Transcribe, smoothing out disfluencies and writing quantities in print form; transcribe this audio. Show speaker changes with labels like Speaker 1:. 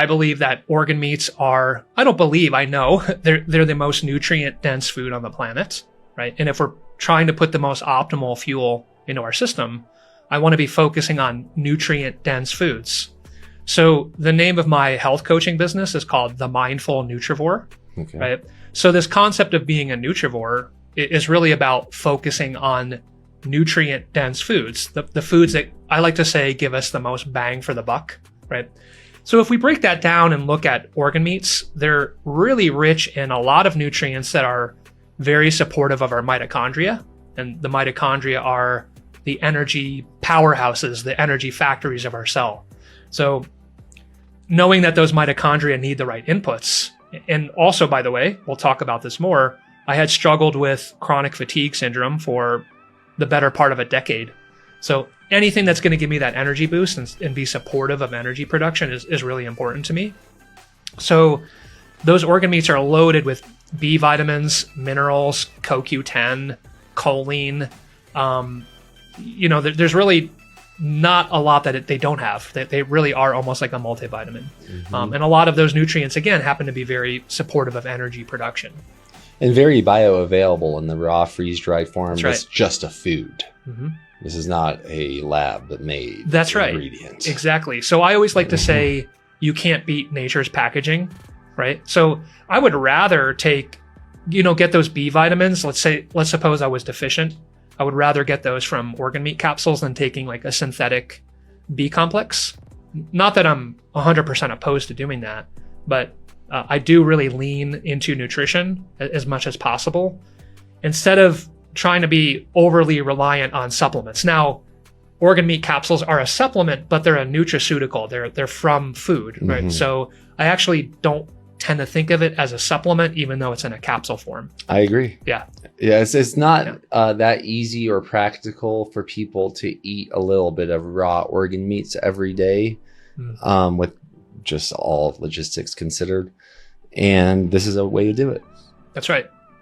Speaker 1: I believe that organ meats are, I don't believe, I know, they're the most nutrient dense food on the planet, right? And if we're trying to put the most optimal fuel into our system, I want to be focusing on nutrient dense foods. So the name of my health coaching business is called The Mindful Nutrivore,
Speaker 2: Okay.
Speaker 1: right? So this concept of being a nutrivore is really about focusing on nutrient dense foods, the foods that I like to say give us the most bang for the buck, right? So if we break that down and look at organ meats, they're really rich in a lot of nutrients that are very supportive of our mitochondria. And the mitochondria are the energy powerhouses, the energy factories of our cell. So knowing that those mitochondria need the right inputs, and also, by the way, we'll talk about this more, I had struggled with chronic fatigue syndrome for the better part of a decade. So anything that's going to give me that energy boost and be supportive of energy production is really important to me. So those organ meats are loaded with B vitamins, minerals, CoQ10, choline. There's really not a lot that they don't have. They really are almost like a multivitamin. And a lot of those nutrients, again, happen to be very supportive of energy production.
Speaker 2: And very bioavailable in the raw freeze-dried form.
Speaker 1: That's right.
Speaker 2: It's just a food.
Speaker 1: Mm-hmm.
Speaker 2: This is not a lab that made
Speaker 1: That's right.
Speaker 2: ingredients.
Speaker 1: Exactly. So I always like to say you can't beat nature's packaging, right? So I would rather get those B vitamins. Let's suppose I was deficient. I would rather get those from organ meat capsules than taking like a synthetic B complex. Not that I'm 100% opposed to doing that, but I do really lean into nutrition as much as possible instead of trying to be overly reliant on supplements. Now, organ meat capsules are a supplement, but they're a nutraceutical. They're from food, right?
Speaker 2: Mm-hmm.
Speaker 1: So I actually don't tend to think of it as a supplement, even though it's in a capsule form.
Speaker 2: I agree.
Speaker 1: Yeah.
Speaker 2: Yeah, it's not that easy or practical for people to eat a little bit of raw organ meats every day, with just all logistics considered. And this is a way to do it.
Speaker 1: That's right.